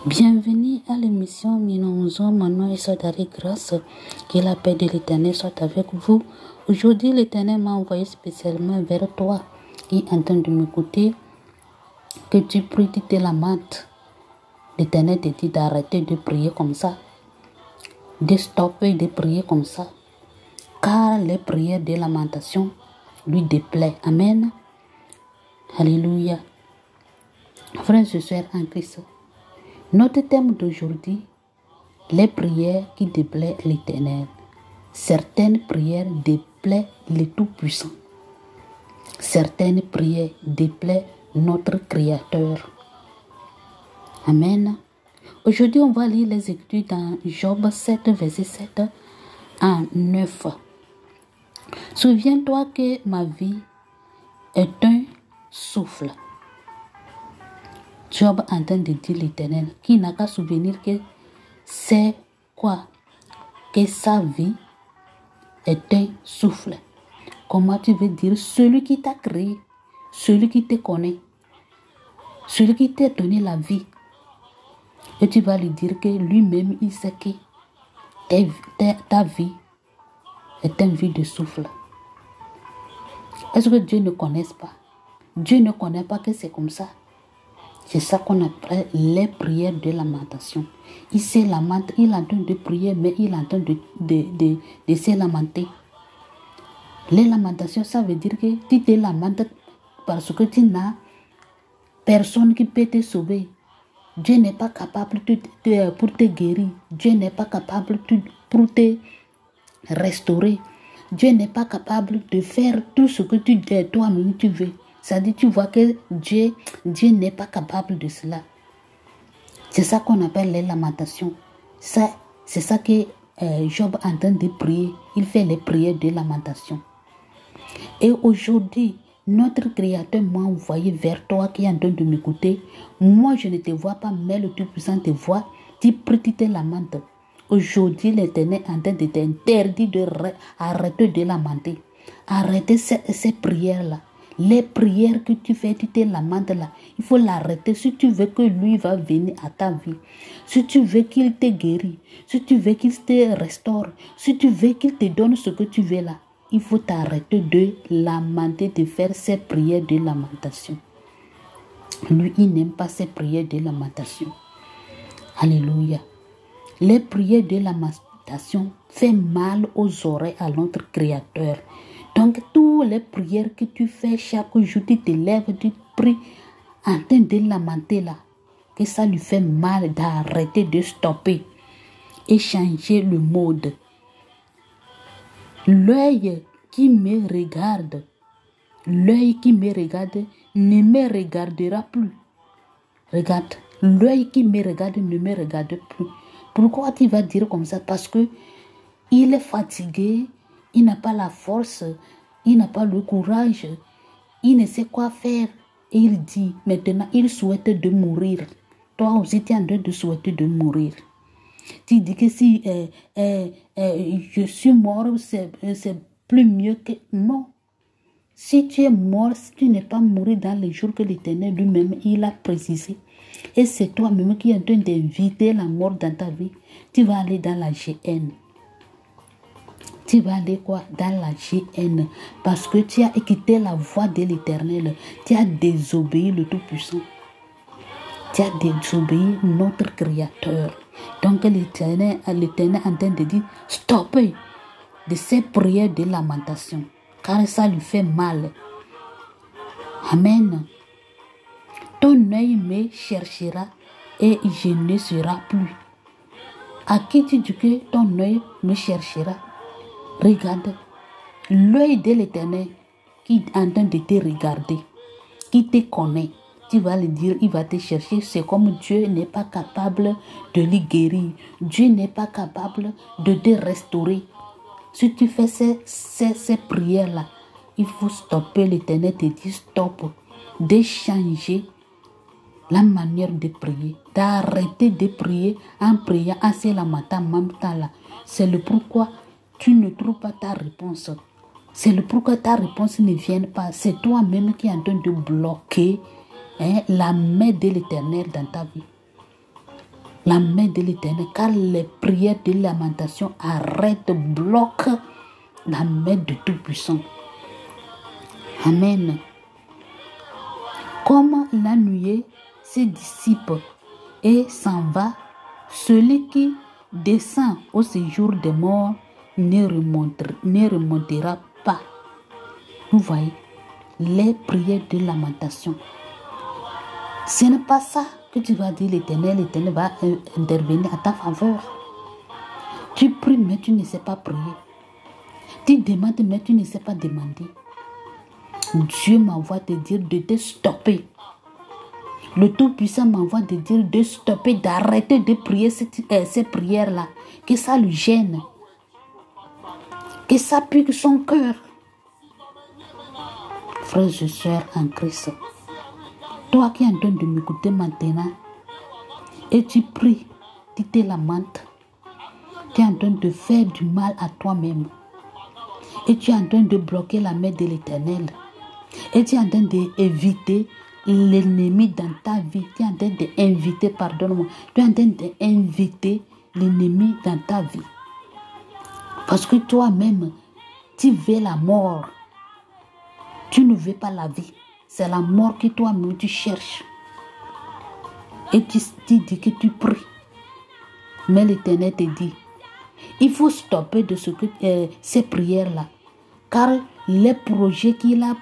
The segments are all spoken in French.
Bienvenue à l'émission Minonzo, Manon et Sodari Grâce. Que la paix de l'Éternel soit avec vous. Aujourd'hui, l'Éternel m'a envoyé spécialement vers toi qui est en train de m'écouter. Que tu pries, tu te lamentes. L'Éternel te dit d'arrêter de prier comme ça, de stopper de prier comme ça, car les prières de lamentation lui déplaisent. Amen. Alléluia. Frères et sœurs en Christ, notre thème d'aujourd'hui, les prières qui déplaisent l'Éternel. Certaines prières déplaisent le Tout-Puissant. Certaines prières déplaisent notre Créateur. Amen. Aujourd'hui, on va lire les Écritures dans Job 7, verset 7 à 9. Souviens-toi que ma vie est un souffle. Job entend de dire l'Éternel, qui n'a qu'à souvenir que c'est quoi? Que sa vie est un souffle. Comment tu veux dire celui qui t'a créé, celui qui te connaît, celui qui t'a donné la vie. Et tu vas lui dire que lui-même, il sait que ta vie est une vie de souffle. Est-ce que Dieu ne connaît pas? Dieu ne connaît pas que c'est comme ça. C'est ça qu'on appelle les prières de lamentation. Il se lamente, il est en train de prier, mais il est en train de se lamenter. Les lamentations, ça veut dire que tu te lamentes parce que tu n'as personne qui peut te sauver. Dieu n'est pas capable pour te guérir. Dieu n'est pas capable pour te restaurer. Dieu n'est pas capable de faire tout ce que toi-même tu veux. C'est-à-dire, tu vois que Dieu n'est pas capable de cela. C'est ça qu'on appelle les lamentations. C'est ça que Job est en train de prier. Il fait les prières de lamentation. Et aujourd'hui, notre Créateur m'a envoyé vers toi qui est en train de m'écouter. Moi, je ne te vois pas, mais le Tout-Puissant te voit. Tu pries, tu te lamentes. Aujourd'hui, l'Éternel est en train de t'interdire d'arrêter de lamenter. Arrêtez ces prières-là. Les prières que tu fais, tu te lamentes là. Il faut l'arrêter si tu veux que lui va venir à ta vie. Si tu veux qu'il te guérisse. Si tu veux qu'il te restaure. Si tu veux qu'il te donne ce que tu veux là. Il faut t'arrêter de lamenter, de faire ces prières de lamentation. Lui, il n'aime pas ces prières de lamentation. Alléluia. Les prières de lamentation font mal aux oreilles à notre Créateur. Donc, toutes les prières que tu fais chaque jour, tu te lèves, tu pries en train de lamenter là, que ça lui fait mal d'arrêter, de stopper et changer le mode. L'œil qui me regarde ne me regardera plus. Regarde, l'œil qui me regarde ne me regarde plus. Pourquoi tu vas dire comme ça? Parce que il est fatigué, il n'a pas la force, il n'a pas le courage, il ne sait quoi faire. Et il dit, maintenant, il souhaite de mourir. Toi aussi, tu es en train de souhaiter de mourir. Tu dis que si je suis mort, c'est plus mieux que... Non. Si tu es mort, si tu n'es pas mort dans les jours que l'Éternel lui-même, il a précisé. Et c'est toi-même qui es en train d'inviter la mort dans ta vie. Tu vas aller dans la GN. Tu vas aller quoi? Dans la GN. Parce que tu as écouté la voix de l'Éternel. Tu as désobéi le Tout-Puissant. Tu as désobéi notre Créateur. Donc l'Éternel est en train de dire, stoppez de ces prières de lamentation. Car ça lui fait mal. Amen. Ton œil me cherchera et je ne serai plus. À qui tu dis que ton œil me cherchera? Regarde, l'œil de l'Éternel qui est en train de te regarder, qui te connaît, tu vas lui dire, il va te chercher. C'est comme Dieu n'est pas capable de lui guérir. Dieu n'est pas capable de te restaurer. Si tu fais ces prières-là, il faut stopper. L'Éternel te dit stop, de changer la manière de prier, d'arrêter de prier en priant à la matin, là. C'est le pourquoi tu ne trouves pas ta réponse. C'est le pourquoi ta réponse ne vient pas. C'est toi-même qui es en train de bloquer la main de l'Éternel dans ta vie. la main de l'Éternel, car les prières de lamentation arrêtent, bloquent la main de Tout-Puissant. Amen. Comme l'ennuyé se dissipe et s'en va, celui qui descend au séjour des morts ne remontera pas. Vous voyez, les prières de lamentation. Ce n'est pas ça que tu vas dire l'Éternel va intervenir à ta faveur. Tu pries, mais tu ne sais pas prier. Tu demandes, mais tu ne sais pas demander. Dieu m'envoie te dire de te stopper. Le Tout-Puissant m'envoie te dire de stopper, d'arrêter de prier ces prières-là. Que ça le gêne. Que ça pique son cœur. Frères et sœurs en Christ, toi qui es en train de m'écouter maintenant, et tu pries, tu te lamentes, tu es en train de faire du mal à toi-même, et tu es en train de bloquer la main de l'Éternel, et tu es en train d'éviter l'ennemi dans ta vie, tu es en train d'inviter, pardonne-moi, tu es en train d'inviter l'ennemi dans ta vie. Parce que toi-même, tu veux la mort. Tu ne veux pas la vie. C'est la mort que toi-même tu cherches. Et tu dis que tu pries. Mais l'Éternel te dit, il faut stopper de ces prières-là. Car les projets qu'il a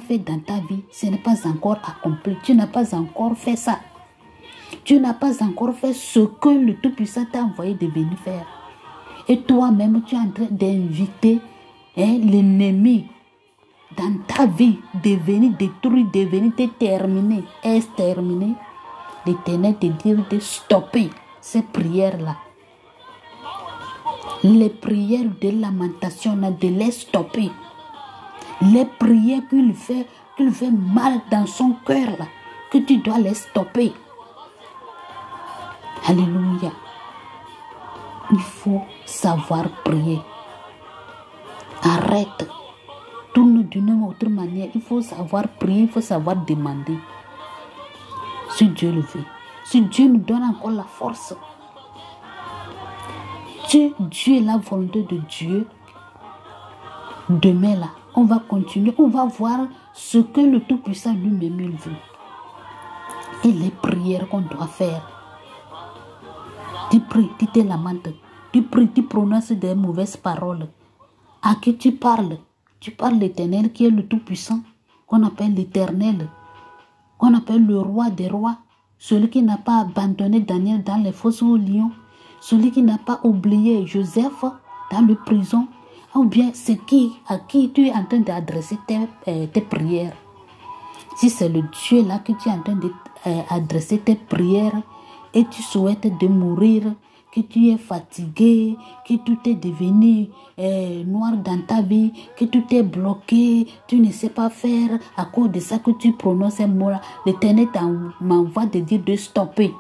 fait dans ta vie, ce n'est pas encore accompli. Tu n'as pas encore fait ça. Tu n'as pas encore fait ce que le Tout-Puissant t'a envoyé de venir faire. Et toi-même, tu es en train d'inviter l'ennemi dans ta vie, de venir détruire, de venir te terminer, exterminer. L'Éternel te dit de stopper ces prières-là. Les prières de lamentation, de les stopper. Les prières qu'il fait mal dans son cœur, là, que tu dois les stopper. Alléluia. Il faut savoir prier. Arrête. Tourne d'une autre manière. Il faut savoir prier, il faut savoir demander. Si Dieu le veut. Si Dieu nous donne encore la force. Dieu est la volonté de Dieu. Demain là, on va continuer. On va voir ce que le Tout-Puissant lui-même il veut. Et les prières qu'on doit faire. Tu pries, tu te lamentes. Tu pries, tu prononces des mauvaises paroles. À qui tu parles? Tu parles l'Éternel qui est le Tout-Puissant, qu'on appelle l'Éternel, qu'on appelle le roi des rois, celui qui n'a pas abandonné Daniel dans les fosses aux lions, celui qui n'a pas oublié Joseph dans la prison, ou bien c'est à qui tu es en train d'adresser tes prières. Si c'est le Dieu là que tu es en train d'adresser tes prières et tu souhaites de mourir, que tu es fatigué, que tout est devenu noir dans ta vie, que tout est bloqué, tu ne sais pas faire, à cause de ça que tu prononces ces mots-là, l'Éternel m'envoie te dire de stopper,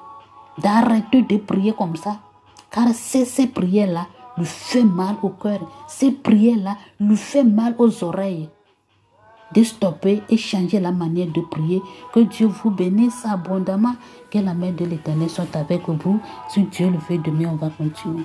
d'arrêter de prier comme ça, car ces prières-là lui font mal au cœur, ces prières-là lui font mal aux oreilles. De stopper et changer la manière de prier. Que Dieu vous bénisse abondamment. Que la main de l'Éternel soit avec vous. Si Dieu le veut, demain on va continuer.